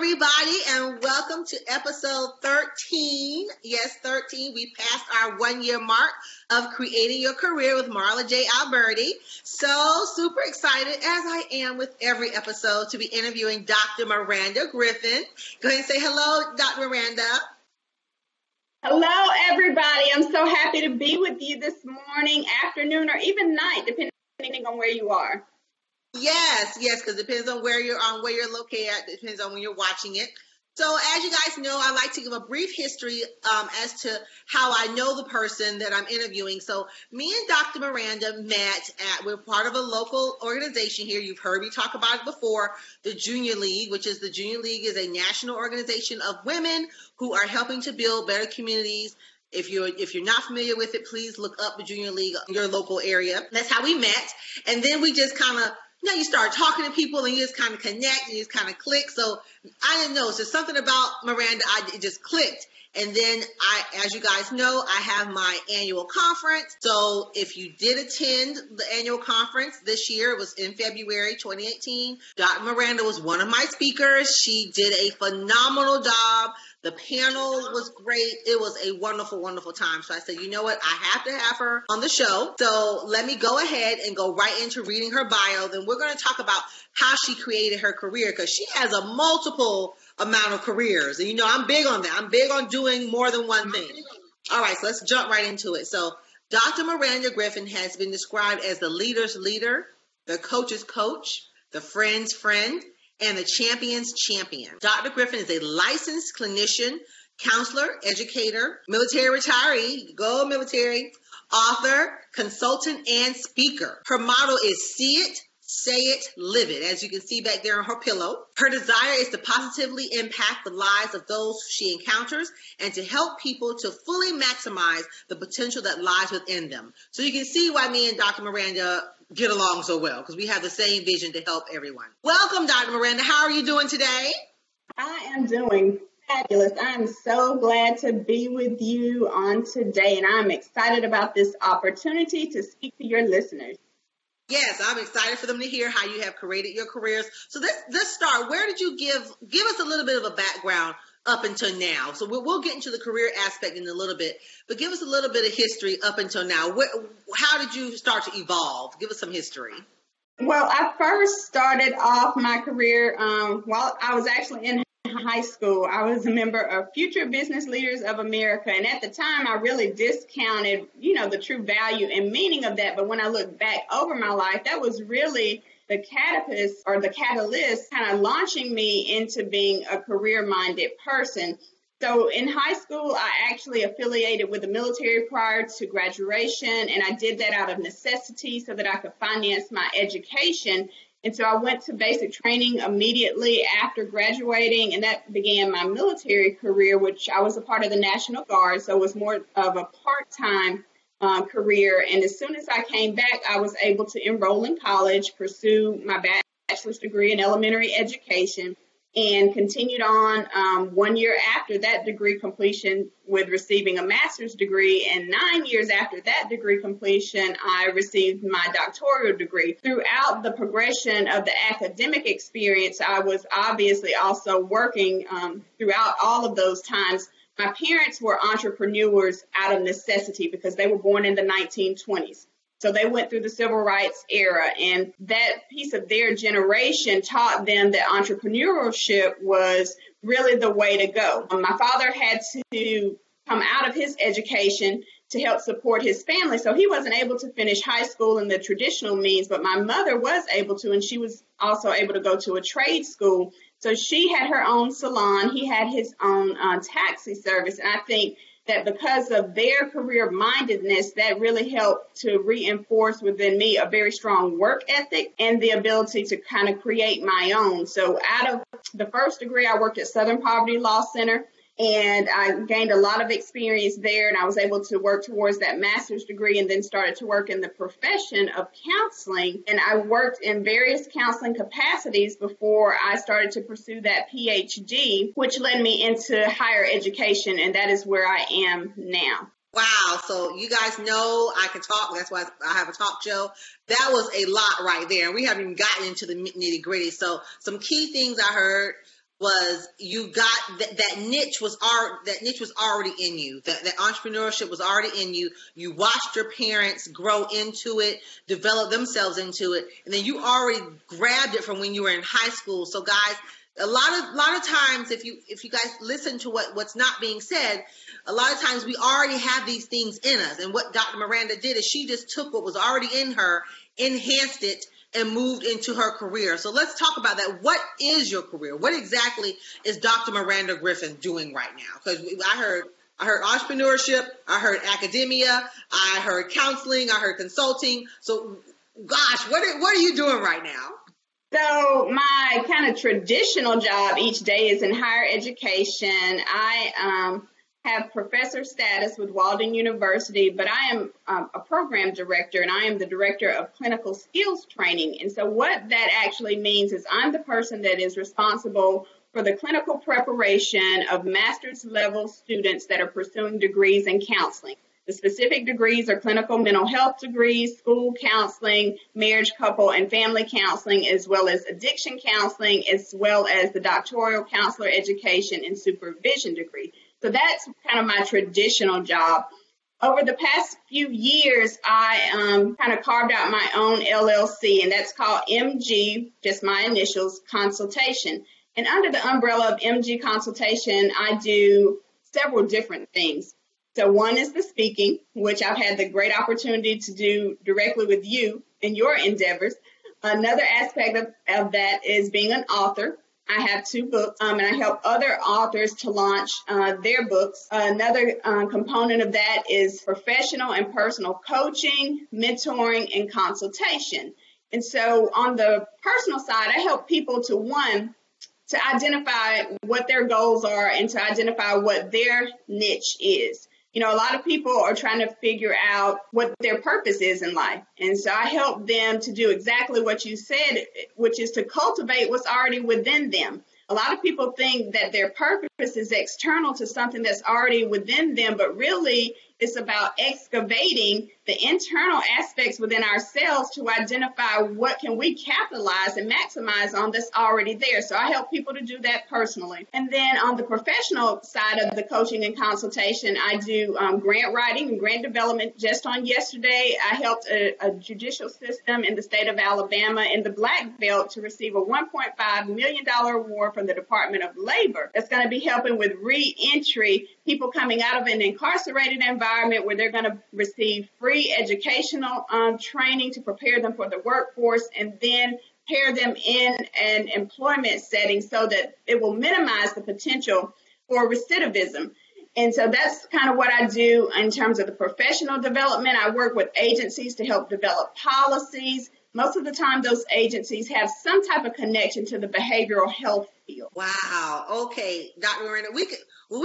everybody, and welcome to episode 13. Yes, 13. We passed our 1-year mark of creating your career with Marla J. Alberti. So super excited, as I am with every episode, to be interviewing Dr. Maranda Griffin. Go ahead and say hello, Dr. Maranda. Hello, everybody. I'm so happy to be with you this morning, afternoon, or even night, depending on where you are. Yes, because it depends on where you're located at. It depends on when you're watching it. So as you guys know, I like to give a brief history as to how I know the person that I'm interviewing. So me and Dr. Maranda we're part of a local organization here. You've heard me talk about it before, the Junior League, the Junior League is a national organization of women who are helping to build better communities. If you're not familiar with it, please look up the Junior League in your local area. That's how we met. And then we just kind of, you start talking to people and you just kind of connect and you just kind of click. So I didn't know. So something about Maranda, it just clicked. And then as you guys know, I have my annual conference. So if you did attend the annual conference this year, it was in February 2018. Dr. Maranda was one of my speakers. She did a phenomenal job. The panel was great. It was a wonderful, wonderful time. So I said, you know what? I have to have her on the show. So let me go ahead and go right into reading her bio. Then we're going to talk about how she created her career, because she has a multiple amount of careers. And I'm big on that. I'm big on doing more than one thing. All right, so let's jump right into it. So Dr. Maranda Griffin has been described as the leader's leader, the coach's coach, the friend's friend, and the champion's champion. Dr. Griffin is a licensed clinician, counselor, educator, military retiree, go military, author, consultant, and speaker. Her motto is see it, say it, live it, as you can see back there on her pillow. Her desire is to positively impact the lives of those she encounters and to help people to fully maximize the potential that lies within them. So you can see why me and Dr. Maranda get along so well, because we have the same vision to help everyone. Welcome, Dr. Maranda. How are you doing today? I am doing fabulous. I'm so glad to be with you on today, and I'm excited about this opportunity to speak to your listeners. Yes, I'm excited for them to hear how you have created your careers. So let's start. Where did you give us a little bit of a background up until now? So we'll get into the career aspect in a little bit, but give us a little bit of history up until now. How did you start to evolve? Give us some history. Well, I first started off my career while I was actually in high school. I was a member of Future Business Leaders of America, and at the time I really discounted, the true value and meaning of that. But when I look back over my life, that was really the catalyst kind of launching me into being a career-minded person. So in high school, I actually affiliated with the military prior to graduation, and I did that out of necessity so that I could finance my education. And so I went to basic training immediately after graduating, and that began my military career, which I was a part of the National Guard, so it was more of a part-time career. And as soon as I came back, I was able to enroll in college, pursue my bachelor's degree in elementary education, and continued on 1 year after that degree completion with receiving a master's degree. And 9 years after that degree completion, I received my doctoral degree. Throughout the progression of the academic experience, I was obviously also working throughout all of those times. My parents were entrepreneurs out of necessity because they were born in the 1920s. So they went through the civil rights era, and that piece of their generation taught them that entrepreneurship was really the way to go. My father had to come out of his education to help support his family, so he wasn't able to finish high school in the traditional means, but my mother was able to, and she was also able to go to a trade school. So she had her own salon, he had his own taxi service, and I think that because of their career-mindedness, that really helped to reinforce within me a very strong work ethic and the ability to kind of create my own. So out of the first degree, I worked at Southern Poverty Law Center, and I gained a lot of experience there, and I was able to work towards that master's degree and then started to work in the profession of counseling. And I worked in various counseling capacities before I started to pursue that PhD, which led me into higher education, and that is where I am now. Wow. So you guys know I can talk. That's why I have a talk show. That was a lot right there. And we haven't even gotten into the nitty gritty. So some key things I heard was you got that niche was already in you. That entrepreneurship was already in you. You watched your parents grow into it, develop themselves into it, and then you already grabbed it from when you were in high school. So guys, a lot of times, if you guys listen to what's not being said, a lot of times we already have these things in us. And what Dr. Maranda did is she just took what was already in her, enhanced it, and moved into her career. So let's talk about that. What is your career? What exactly is Dr. Maranda Griffin doing right now? Because I heard entrepreneurship, I heard academia, I heard counseling, I heard consulting. So, gosh, what are you doing right now? So my kind of traditional job each day is in higher education. I have professor status with Walden University, but I am a program director, and I am the director of clinical skills training. And so what that actually means is I'm the person that is responsible for the clinical preparation of master's level students that are pursuing degrees in counseling. The specific degrees are clinical mental health degrees, school counseling, marriage, couple, and family counseling, as well as addiction counseling, as well as the doctoral counselor education and supervision degree. So that's kind of my traditional job. Over the past few years, I kind of carved out my own LLC, and that's called MG, just my initials, Consultation. And under the umbrella of MG Consultation, I do several different things. So one is the speaking, which I've had the great opportunity to do directly with you in your endeavors. Another aspect of that is being an author. I have 2 books, and I help other authors to launch their books. Another component of that is professional and personal coaching, mentoring, and consultation. And so on the personal side, I help people to identify what their goals are and to identify what their niche is. You know, a lot of people are trying to figure out what their purpose is in life. And so I help them to do exactly what you said, which is to cultivate what's already within them. A lot of people think that their purpose is external to something that's already within them, but really it's about excavating the internal aspects within ourselves to identify what can we capitalize and maximize on that's already there. So I help people to do that personally. And then on the professional side of the coaching and consultation, I do grant writing and grant development. Just on yesterday, I helped a judicial system in the state of Alabama in the Black Belt to receive a $1.5 million award from the Department of Labor. That's going to be helping with re-entry, people coming out of an incarcerated environment where they're going to receive free educational training to prepare them for the workforce, and then pair them in an employment setting so that it will minimize the potential for recidivism. And so that's kind of what I do in terms of the professional development. I work with agencies to help develop policies. Most of the time, those agencies have some type of connection to the behavioral health field. Wow. Okay, Dr. Miranda, we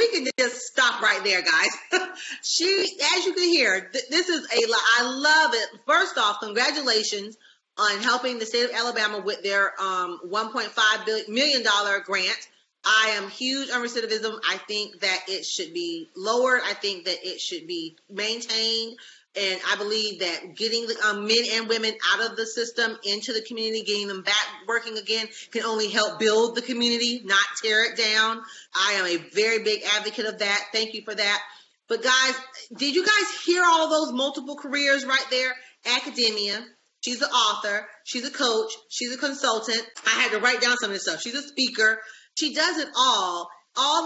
can just stop right there, guys. As you can hear, this is I love it. First off, congratulations on helping the state of Alabama with their $1.5 million grant. I am huge on recidivism. I think that it should be lowered. I think that it should be maintained. And I believe that getting men and women out of the system into the community, getting them back working again, can only help build the community, not tear it down. I am a very big advocate of that. Thank you for that. But guys, did you guys hear all of those multiple careers right there? Academia. She's an author. She's a coach. She's a consultant. I had to write down some of this stuff. She's a speaker. She does it all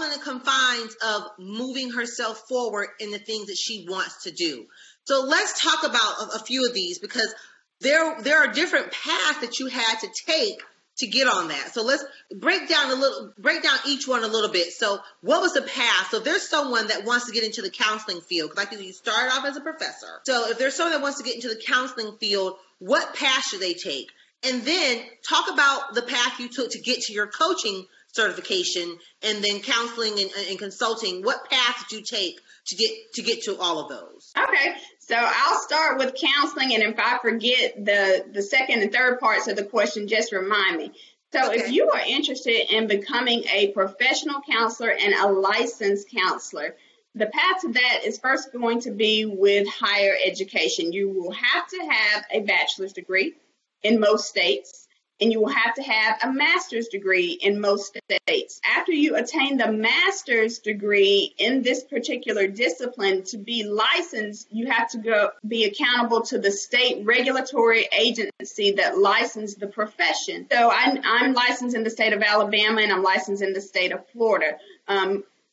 in the confines of moving herself forward in the things that she wants to do. So let's talk about a few of these, because there are different paths that you had to take to get on that. So let's break down each one a little bit. So what was the path? So if there's someone that wants to get into the counseling field, like you started off as a professor. So if there's someone that wants to get into the counseling field, what path should they take? And then talk about the path you took to get to your coaching certification, and then counseling and consulting. What path did you take to get to all of those? Okay, so I'll start with counseling, and if I forget the second and third parts of the question, just remind me. So If you are interested in becoming a professional counselor and a licensed counselor, the path to that is first going to be with higher education. You will have to have a bachelor's degree in most states. and you will have to have a master's degree in most states. After you attain the master's degree in this particular discipline, to be licensed, you have to go be accountable to the state regulatory agency that licensed the profession. So I'm licensed in the state of Alabama, and I'm licensed in the state of Florida.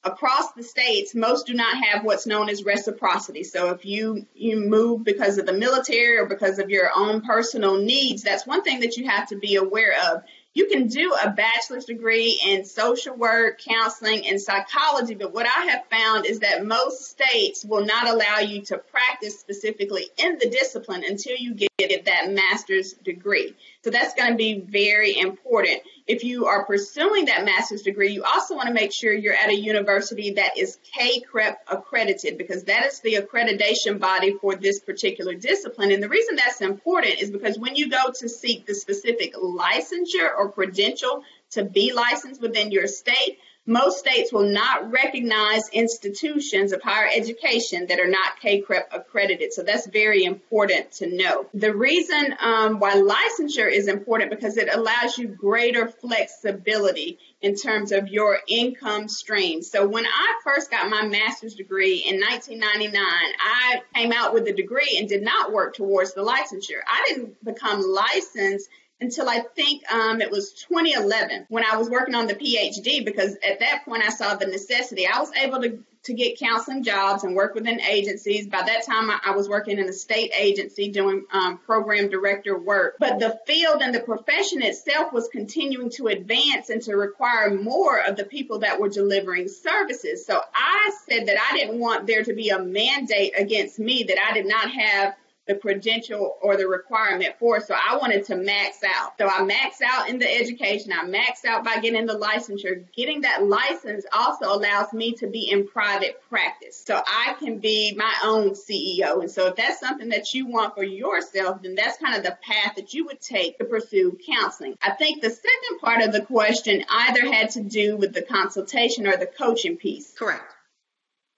Across the states, most do not have what's known as reciprocity. So if you move because of the military or because of your own personal needs, that's one thing that you have to be aware of. You can do a bachelor's degree in social work, counseling, and psychology, but what I have found is that most states will not allow you to practice specifically in the discipline until you get that master's degree. So that's going to be very important. If you are pursuing that master's degree, you also want to make sure you're at a university that is CACREP accredited, because that is the accreditation body for this particular discipline. And the reason that's important is because when you go to seek the specific licensure or credential to be licensed within your state, most states will not recognize institutions of higher education that are not CACREP accredited. So that's very important to know. The reason why licensure is important because it allows you greater flexibility in terms of your income stream. So when I first got my master's degree in 1999, I came out with a degree and did not work towards the licensure. I didn't become licensed until I think it was 2011 when I was working on the PhD, because at that point I saw the necessity. I was able to get counseling jobs and work within agencies. By that time, I was working in a state agency doing program director work. But the field and the profession itself was continuing to advance and to require more of the people that were delivering services. So I said that I didn't want there to be a mandate against me that I did not have the credential or the requirement for. So I wanted to max out. So I maxed out in the education. I maxed out by getting the licensure. Getting that license also allows me to be in private practice. So I can be my own CEO. And so if that's something that you want for yourself, then that's kind of the path that you would take to pursue counseling. I think the second part of the question either had to do with the consultation or the coaching piece. Correct.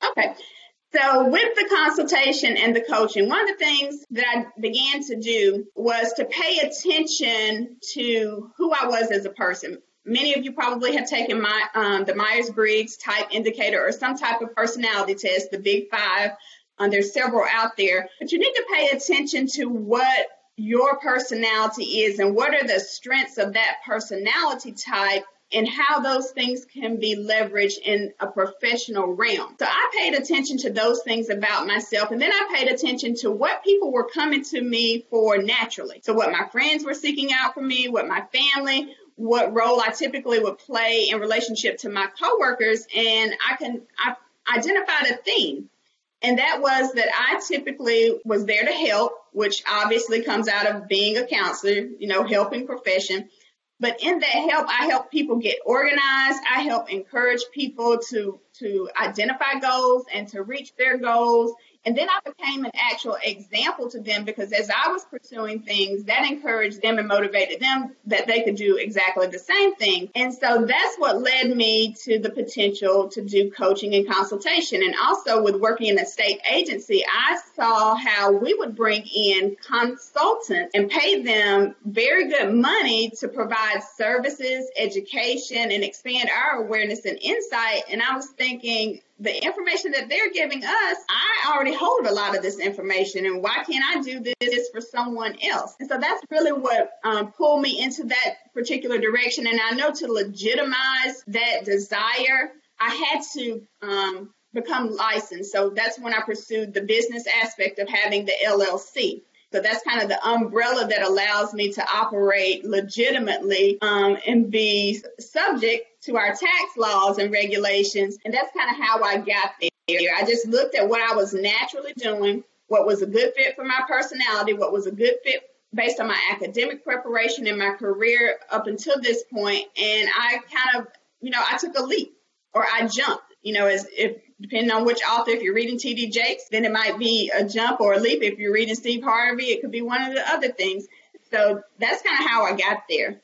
Okay. So with the consultation and the coaching, one of the things that I began to do was to pay attention to who I was as a person. Many of you probably have taken the Myers-Briggs type indicator or some type of personality test, the Big Five. There's several out there, but you need to pay attention to what your personality is and what are the strengths of that personality type and how those things can be leveraged in a professional realm. So I paid attention to those things about myself, and then I paid attention to what people were coming to me for naturally. So what my friends were seeking out from me, what my family, what role I typically would play in relationship to my coworkers, and I identified a theme. And that was that I typically was there to help, which obviously comes out of being a counselor, helping profession. But in that help, I help people get organized. I help encourage people to identify goals and to reach their goals. And then I became an actual example to them because as I was pursuing things, that encouraged them and motivated them that they could do exactly the same thing. And so that's what led me to the potential to do coaching and consultation. And also with working in a state agency, I saw how we would bring in consultants and pay them very good money to provide services, education, and expand our awareness and insight. And I was thinking, the information that they're giving us, I already hold a lot of this information, and why can't I do this for someone else? And so that's really what pulled me into that particular direction. And I know to legitimize that desire, I had to become licensed. So that's when I pursued the business aspect of having the LLC. So that's kind of the umbrella that allows me to operate legitimately and be subject to our tax laws and regulations. And that's kind of how I got there. I just looked at what I was naturally doing, what was a good fit for my personality, what was a good fit based on my academic preparation and my career up until this point. And I kind of, I took a leap or I jumped, depending on which author. If you're reading T.D. Jakes, then it might be a jump or a leap. If you're reading Steve Harvey, it could be one of the other things. So that's kind of how I got there.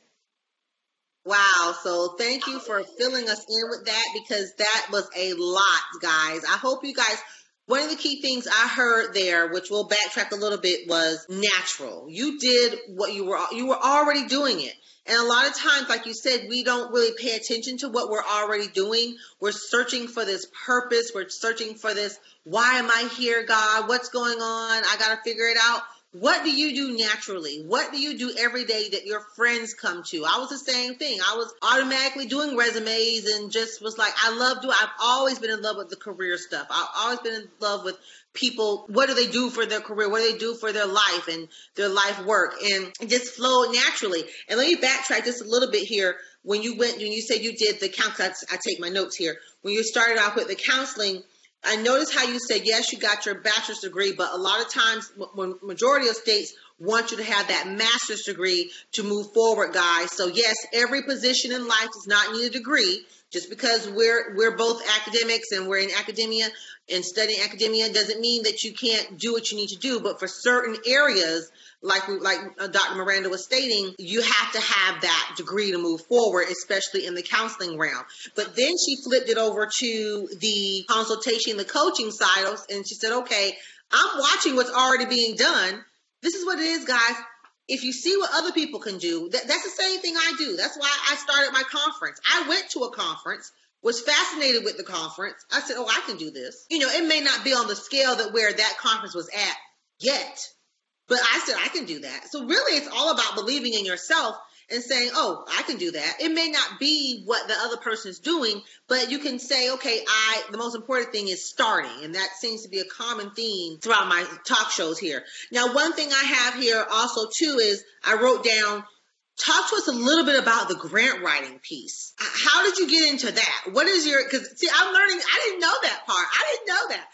Wow. So thank you for filling us in with that, because that was a lot, guys. I hope you guys, one of the key things I heard there, which we'll backtrack a little bit, was natural. You did what you were already doing it. And a lot of times, like you said, we don't really pay attention to what we're already doing. We're searching for this purpose. We're searching for this, why am I here, God? What's going on? I got to figure it out. What do you do naturally? What do you do every day that your friends come to? I was the same thing. I was automatically doing resumes and just was like, I've always been in love with the career stuff. I've always been in love with people. What do they do for their career? What do they do for their life and their life work? And it just flowed naturally. And let me backtrack just a little bit here. When you said you did the counseling, I take my notes here. When you started off with the counseling, I noticed how you said, yes, you got your bachelor's degree, but a lot of times when majority of states want you to have that master's degree to move forward, guys. So yes, every position in life does not need a degree. Just because we're both academics and we're in academia and studying academia doesn't mean that you can't do what you need to do. But for certain areas, like Dr. Miranda was stating, you have to have that degree to move forward, especially in the counseling realm. But then she flipped it over to the consultation, the coaching side, and she said, okay, I'm watching what's already being done. This is what it is, guys. If you see what other people can do, that's the same thing I do. That's why I started my conference. I went to a conference, was fascinated with the conference. I said, oh, I can do this. It may not be on the scale that where that conference was at yet, but I said, I can do that. So really, it's all about believing in yourself and saying, oh, I can do that. It may not be what the other person is doing, but you can say, okay, the most important thing is starting. And that seems to be a common theme throughout my talk shows here. Now, one thing I have here also too is I wrote down, talk to us a little bit about the grant writing piece. How did you get into that? What is because see, I'm learning, I didn't know that part. I didn't know that.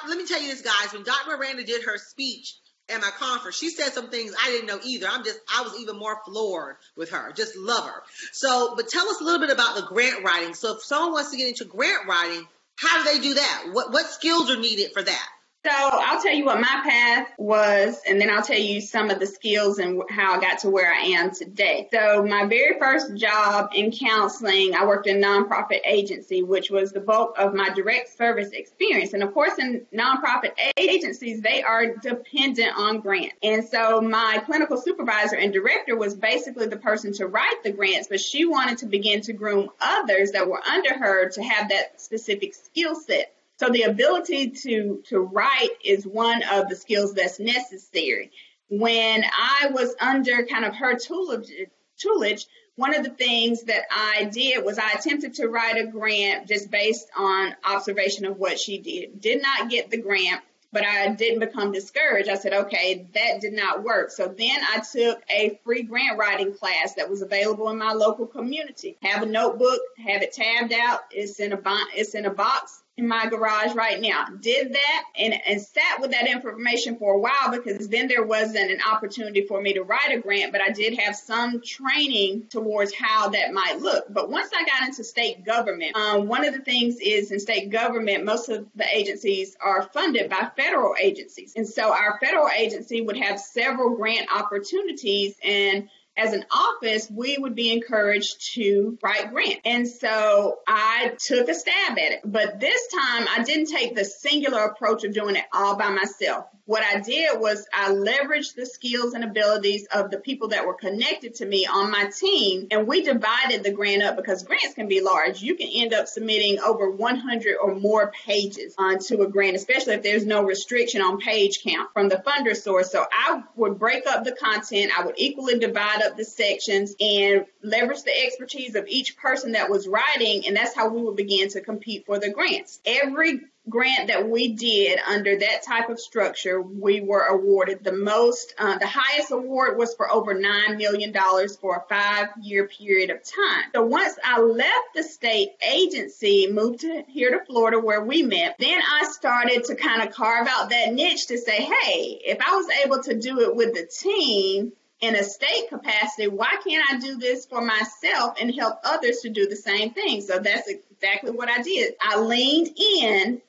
Let me tell you this, guys, when Dr. Miranda did her speech at my conference, she said some things I didn't know either. I was even more floored with her. Just love her. So, but tell us a little bit about the grant writing. So if someone wants to get into grant writing, how do they do that? What skills are needed for that? So I'll tell you what my path was, and then I'll tell you some of the skills and how I got to where I am today. So my very first job in counseling, I worked in a nonprofit agency, which was the bulk of my direct service experience. And of course, in nonprofit agencies, they are dependent on grants. And so my clinical supervisor and director was basically the person to write the grants, but she wanted to begin to groom others that were under her to have that specific skill set. So the ability to write is one of the skills that's necessary. When I was under kind of her tutelage, one of the things that I did was I attempted to write a grant just based on observation of what she did. Did not get the grant, but I didn't become discouraged. I said, okay, that did not work. So then I took a free grant writing class that was available in my local community. Have a notebook, have it tabbed out. It's in a box in my garage right now. Did that and sat with that information for a while, because then there wasn't an opportunity for me to write a grant, but I did have some training towards how that might look. But once I got into state government, one of the things is in state government, most of the agencies are funded by federal agencies. And so our federal agency would have several grant opportunities, and as an office, we would be encouraged to write grants. And so I took a stab at it. But this time, I didn't take the singular approach of doing it all by myself. What I did was I leveraged the skills and abilities of the people that were connected to me on my team, and we divided the grant up, because grants can be large. You can end up submitting over 100 or more pages onto a grant, especially if there's no restriction on page count from the funder source. So I would break up the content. I would equally divide up the sections and leverage the expertise of each person that was writing, and that's how we would begin to compete for the grants. Every grant that we did under that type of structure, we were awarded the most. The highest award was for over $9 million for a 5-year period of time. So once I left the state agency, moved here to Florida where we met, then I started to kind of carve out that niche to say, hey, if I was able to do it with the team in a state capacity, why can't I do this for myself and help others to do the same thing? So that's exactly what I did. I leaned in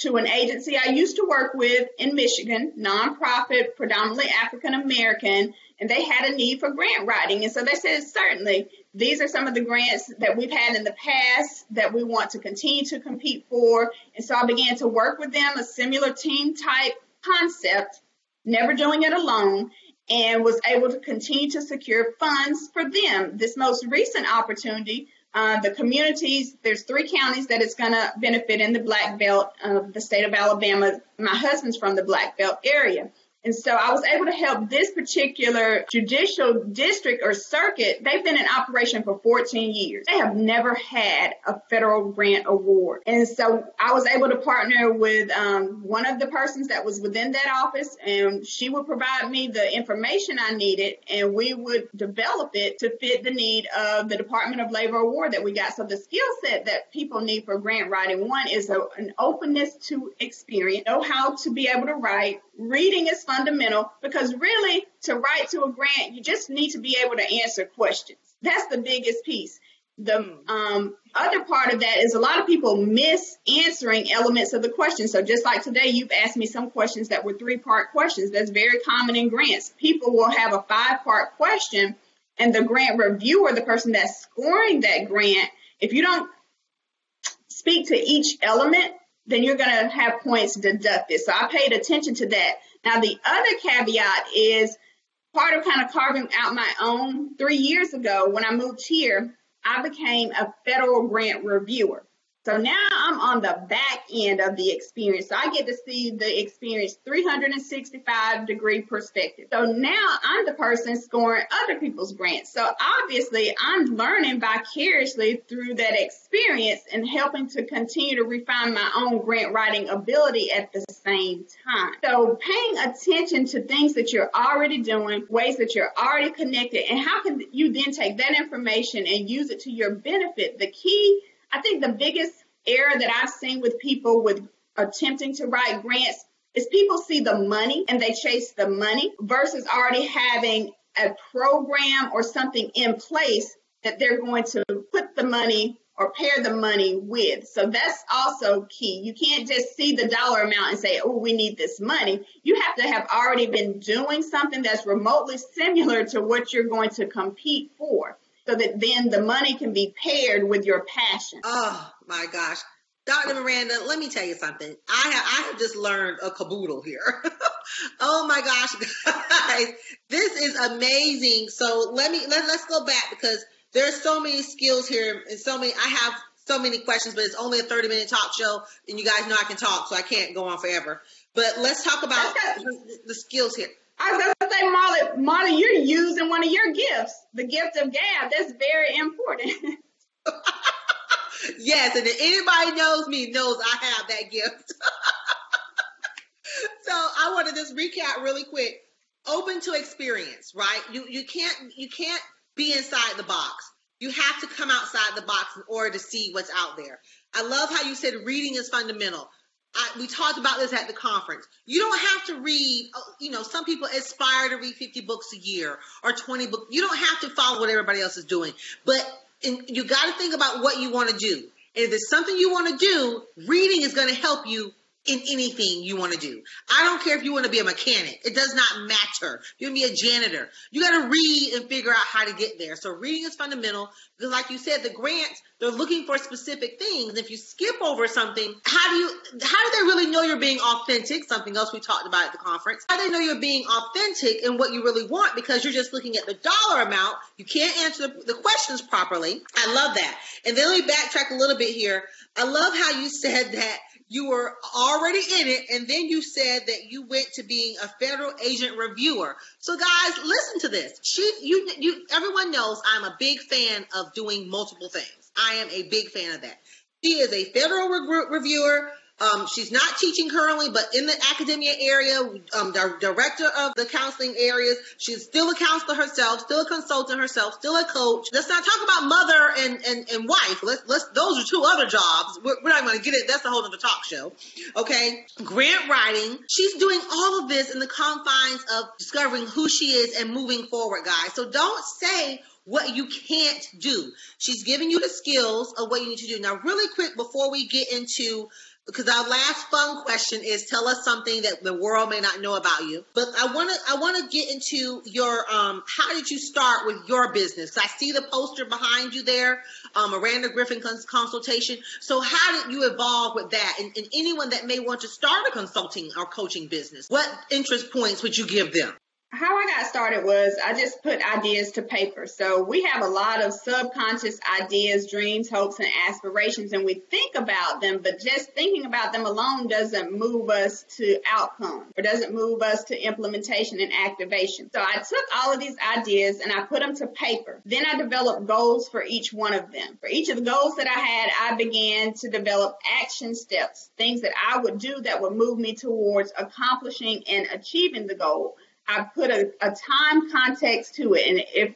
to an agency I used to work with in Michigan, nonprofit, predominantly African American, and they had a need for grant writing. And so they said, certainly, these are some of the grants that we've had in the past that we want to continue to compete for. And so I began to work with them, a similar team type concept, never doing it alone. and was able to continue to secure funds for them. This most recent opportunity, the communities, there's 3 counties that it's going to benefit in the Black Belt of the state of Alabama. My husband's from the Black Belt area. And so I was able to help this particular judicial district or circuit. They've been in operation for 14 years. They have never had a federal grant award. And so I was able to partner with one of the persons that was within that office, and she would provide me the information I needed, and we would develop it to fit the need of the Department of Labor award that we got. So the skill set that people need for grant writing, one is an openness to experience, know how to be able to write. Reading is fundamental, because really to write to a grant, you just need to be able to answer questions. That's the biggest piece. The other part of that is a lot of people miss answering elements of the question. So just like today, you've asked me some questions that were 3-part questions. That's very common in grants. People will have a 5-part question, and the grant reviewer, the person that's scoring that grant, if you don't speak to each element, then you're going to have points deducted. So I paid attention to that. Now, the other caveat is part of kind of carving out my own. 3 years ago, when I moved here, I became a federal grant reviewer. So now I'm on the back end of the experience. So I get to see the experience 365-degree perspective. So now I'm the person scoring other people's grants. So obviously I'm learning vicariously through that experience and helping to continue to refine my own grant writing ability at the same time. So paying attention to things that you're already doing, ways that you're already connected, and how can you then take that information and use it to your benefit. The key, I think the biggest error that I've seen with people with attempting to write grants is people see the money and they chase the money versus already having a program or something in place that they're going to put the money or pair the money with. So that's also key. You can't just see the dollar amount and say, oh, we need this money. You have to have already been doing something that's remotely similar to what you're going to compete for, so that then the money can be paired with your passion. Oh, my gosh. Dr. Maranda, let me tell you something. I have just learned a caboodle here. Oh, my gosh, guys. This is amazing. So let's go back, because there's so many skills here, and I have so many questions, but it's only a 30-minute talk show, and you guys know I can talk, so I can't go on forever. But let's talk about the skills here. I was going to say, Marla, you're using one of your gifts, the gift of gab. That's very important. Yes, and if anybody knows me knows I have that gift. So I want to just recap really quick. Open to experience, right? You can't be inside the box. You have to come outside the box in order to see what's out there. I love how you said reading is fundamental. We talked about this at the conference. You don't have to read, some people aspire to read 50 books a year or 20 books. You don't have to follow what everybody else is doing. But you got to think about what you want to do. And if it's something you want to do, reading is going to help you in anything you want to do. I don't care if you want to be a mechanic. It does not matter. You want to be a janitor. You got to read and figure out how to get there. So reading is fundamental, because like you said, the grants, they're looking for specific things. If you skip over something, how do they really know you're being authentic? Something else we talked about at the conference. How do they know you're being authentic and what you really want? Because you're just looking at the dollar amount. You can't answer the questions properly. I love that. And then let me backtrack a little bit here. I love how you said that you were already in it, and then you said that you went to being a federal agent reviewer. So guys, listen to this. Everyone knows I'm a big fan of doing multiple things. I am a big fan of that. She is a federal reviewer. She's not teaching currently, but in the academia area, director of the counseling areas. She's still a counselor herself, still a consultant herself, still a coach. Let's not talk about mother and wife. Those are 2 other jobs. We're not going to get it. That's a whole other talk show. Okay. Grant writing. She's doing all of this in the confines of discovering who she is and moving forward, guys. So don't say what you can't do. She's giving you the skills of what you need to do. Now, really quick, before we get into, because our last fun question is, tell us something that the world may not know about you. But I want to get into your how did you start with your business? I see the poster behind you there, Maranda Griffin consultation. So how did you evolve with that? And anyone that may want to start a consulting or coaching business, what interest points would you give them? How I got started was I just put ideas to paper. So we have a lot of subconscious ideas, dreams, hopes, and aspirations, and we think about them, but just thinking about them alone doesn't move us to outcome or doesn't move us to implementation and activation. So I took all of these ideas and I put them to paper. Then I developed goals for each one of them. For each of the goals that I had, I began to develop action steps, things that I would do that would move me towards accomplishing and achieving the goal. I put a time context to it. And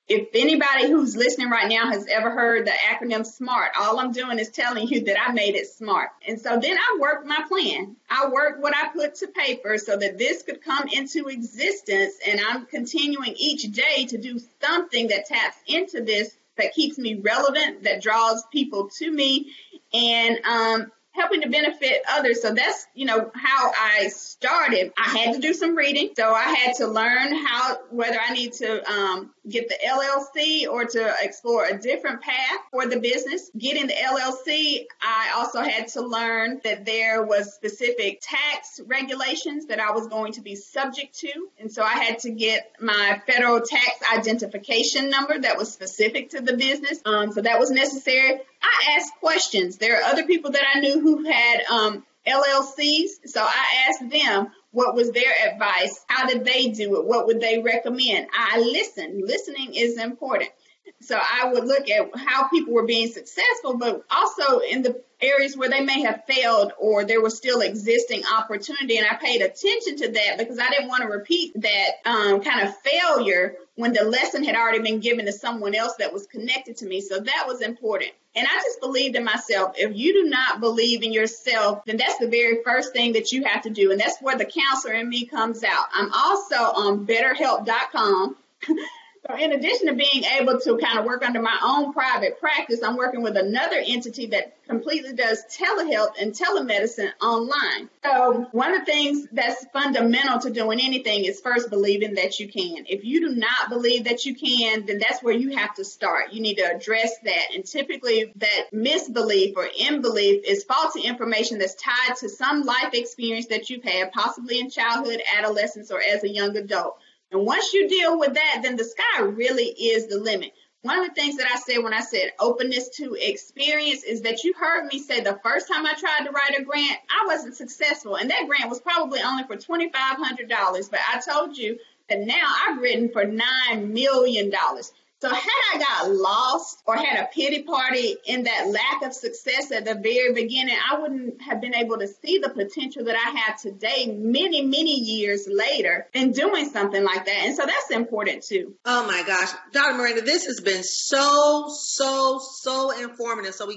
if anybody who's listening right now has ever heard the acronym SMART, all I'm doing is telling you that I made it SMART. And so then I worked my plan. I worked what I put to paper so that this could come into existence. And I'm continuing each day to do something that taps into this, that keeps me relevant, that draws people to me, and helping to benefit others. So that's, how I started. I had to do some reading. So I had to learn whether I need to get the LLC or to explore a different path for the business. Getting the LLC, I also had to learn that there was specific tax regulations that I was going to be subject to. And so I had to get my federal tax identification number that was specific to the business. So that was necessary. I asked questions. There are other people that I knew who had LLCs. So I asked them, what was their advice? How did they do it? What would they recommend? I listened. Listening is important. So I would look at how people were being successful, but also in the areas where they may have failed or there was still existing opportunity. And I paid attention to that because I didn't want to repeat that kind of failure when the lesson had already been given to someone else that was connected to me. So that was important. And I just believed in myself. If you do not believe in yourself, then that's the very first thing that you have to do. And that's where the counselor in me comes out. I'm also on betterhelp.com. So in addition to being able to kind of work under my own private practice, I'm working with another entity that completely does telehealth and telemedicine online. So one of the things that's fundamental to doing anything is first believing that you can. If you do not believe that you can, then that's where you have to start. You need to address that. And typically that misbelief or unbelief is faulty information that's tied to some life experience that you've had, possibly in childhood, adolescence, or as a young adult. And once you deal with that, then the sky really is the limit. One of the things that I said when I said openness to experience is that you heard me say the first time I tried to write a grant, I wasn't successful. And that grant was probably only for $2,500. But I told you that now I've written for $9 million. So had I got lost or had a pity party in that lack of success at the very beginning, I wouldn't have been able to see the potential that I have today many, many years later in doing something like that. And so that's important too. Oh my gosh, Dr. Miranda, this has been so informative. So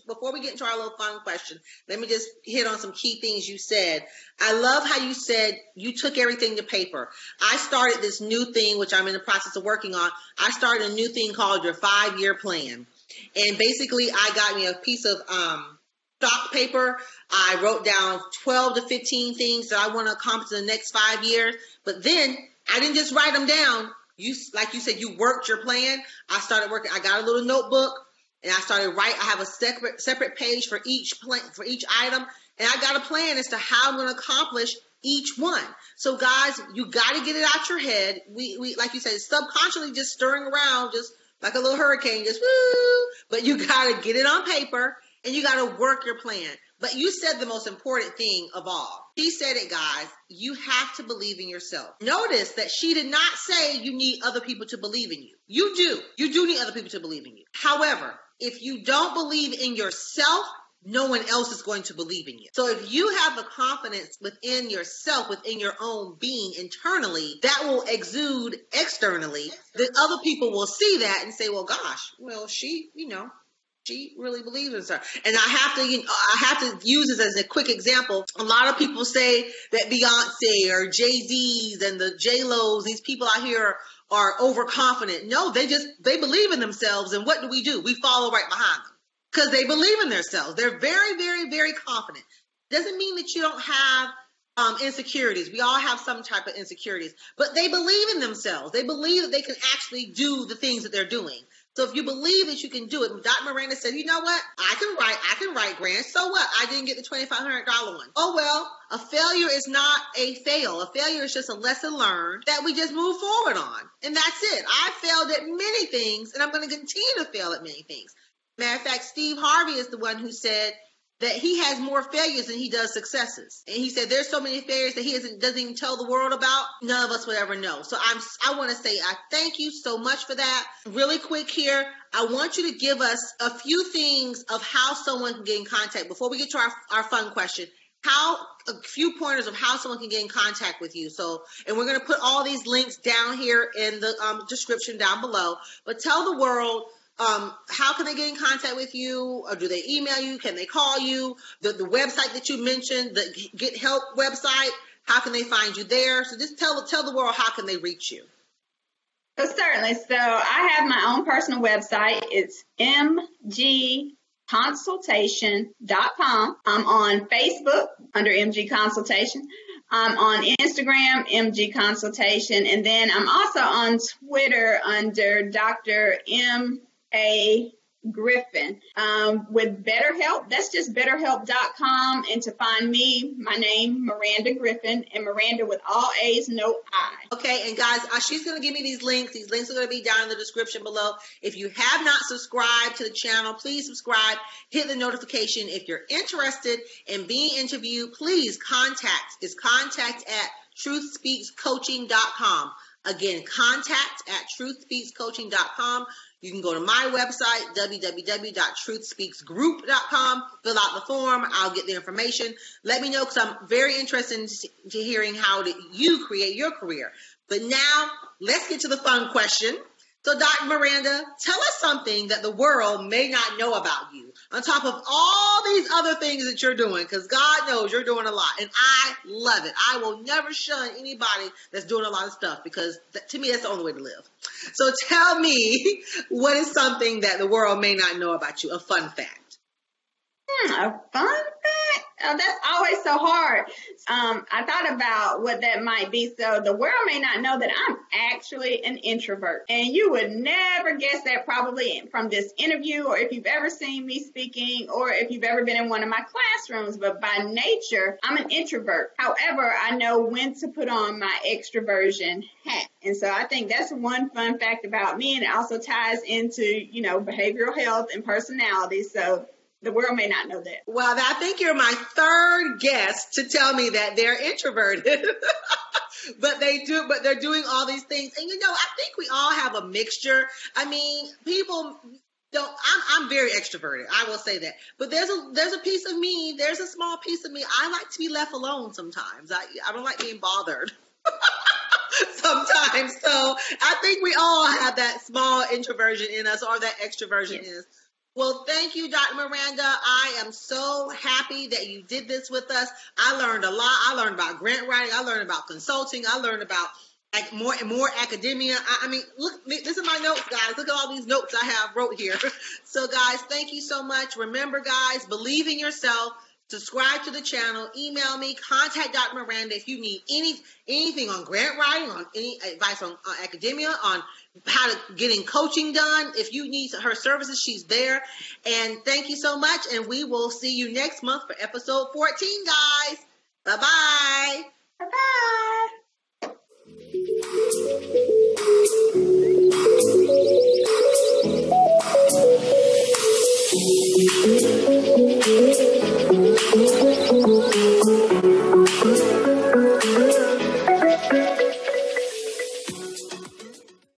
before we get into our little fun question, let me just hit on some key things you said. I love how you said you took everything to paper. I started this new thing, which I'm in the process of working on. I started a new thing called your 5-year plan. And basically, I got me a piece of stock paper. I wrote down 12 to 15 things that I want to accomplish in the next 5 years. But then I didn't just write them down. Like you said, you worked your plan. I started working. I got a little notebook and I started writing. I have a separate page for each plan, for each item. And I got a plan as to how I'm going to accomplish each one. So guys, you got to get it out your head. We like you said, subconsciously just stirring around, just like a little hurricane, just woo. But you got to get it on paper and you got to work your plan. But you said the most important thing of all. She said it, guys. You have to believe in yourself. Notice that she did not say you need other people to believe in you. You do. You do need other people to believe in you. However, if you don't believe in yourself, no one else is going to believe in you. So if you have the confidence within yourself, within your own being internally, that will exude externally. Then other people will see that and say, well, gosh, well, she really believes in her. And I have to use this as a quick example. A lot of people say that Beyonce or Jay-Z's and the J-Lo's, these people out here are overconfident. No, they believe in themselves. And what do? We follow right behind them. Because they believe in themselves. They're very, very, very confident. Doesn't mean that you don't have insecurities. We all have some type of insecurities. But they believe in themselves. They believe that they can actually do the things that they're doing. So if you believe that you can do it, Dr. Miranda said, you know what? I can write grants. So what? I didn't get the $2,500 one. Oh, well, a failure is not a fail. A failure is just a lesson learned that we just move forward on. And that's it. I failed at many things, and I'm going to continue to fail at many things. Matter of fact, Steve Harvey is the one who said that he has more failures than he does successes. And he said there's so many failures that he doesn't even tell the world about. None of us would ever know. So I want to say I thank you so much for that. Really quick here, I want you to give us a few things of how someone can get in contact. Before we get to our fun question, a few pointers of how someone can get in contact with you. So, and we're going to put all these links down here in the description down below. But tell the world, how can they get in contact with you? Or do they email you? Can they call you? The website that you mentioned, the Get Help website, how can they find you there? So just tell the world, how can they reach you? So certainly. So I have my own personal website. It's mgconsultation.com. I'm on Facebook under MG Consultation. I'm on Instagram, MG Consultation. And then I'm also on Twitter under Dr. M.A. Griffin with BetterHelp. That's just betterhelp.com. And to find me, my name, Maranda Griffin, and Miranda with all A's, no I. Okay, and guys, she's going to give me these links. These links are going to be down in the description below. If you have not subscribed to the channel, please subscribe. Hit the notification. If you're interested in being interviewed, please contact at truthspeakscoaching.com. Again, contact at truthspeakscoaching.com. You can go to my website, www.truthspeaksgroup.com, fill out the form. I'll get the information. Let me know, because I'm very interested in hearing how you create your career. But now, let's get to the fun question. So, Dr. Miranda, tell us something that the world may not know about you, on top of all these other things that you're doing, because God knows you're doing a lot, and I love it. I will never shun anybody that's doing a lot of stuff, because to me, that's the only way to live. So tell me, what is something that the world may not know about you, a fun fact? A fun fact? Oh, that's always so hard. I thought about what that might be. So the world may not know that I'm actually an introvert. And you would never guess that probably from this interview, or if you've ever seen me speaking, or if you've ever been in one of my classrooms. But by nature, I'm an introvert. However, I know when to put on my extroversion hat. And so I think that's one fun fact about me. And it also ties into, behavioral health and personality. So the world may not know that. Well, I think you're my third guest to tell me that they're introverted. But they're doing all these things. And I think we all have a mixture. I mean, people don't, I'm very extroverted. I will say that. But there's a piece of me, there's a small piece of me. I like to be left alone sometimes. I don't like being bothered. Sometimes. So I think we all have that small introversion in us, or that extroversion in us. Well, thank you, Dr. Miranda. I am so happy that you did this with us. I learned a lot. I learned about grant writing. I learned about consulting. I learned about more and more academia. I mean, look, this is my notes, guys. Look at all these notes I have wrote here. So, guys, thank you so much. Remember, guys, believe in yourself. Subscribe to the channel. Email me. Contact Dr. Miranda if you need anything on grant writing, on any advice on academia, on how to get in coaching done. If you need her services, she's there. And thank you so much. And we will see you next month for episode 14, guys. Bye-bye. Bye-bye.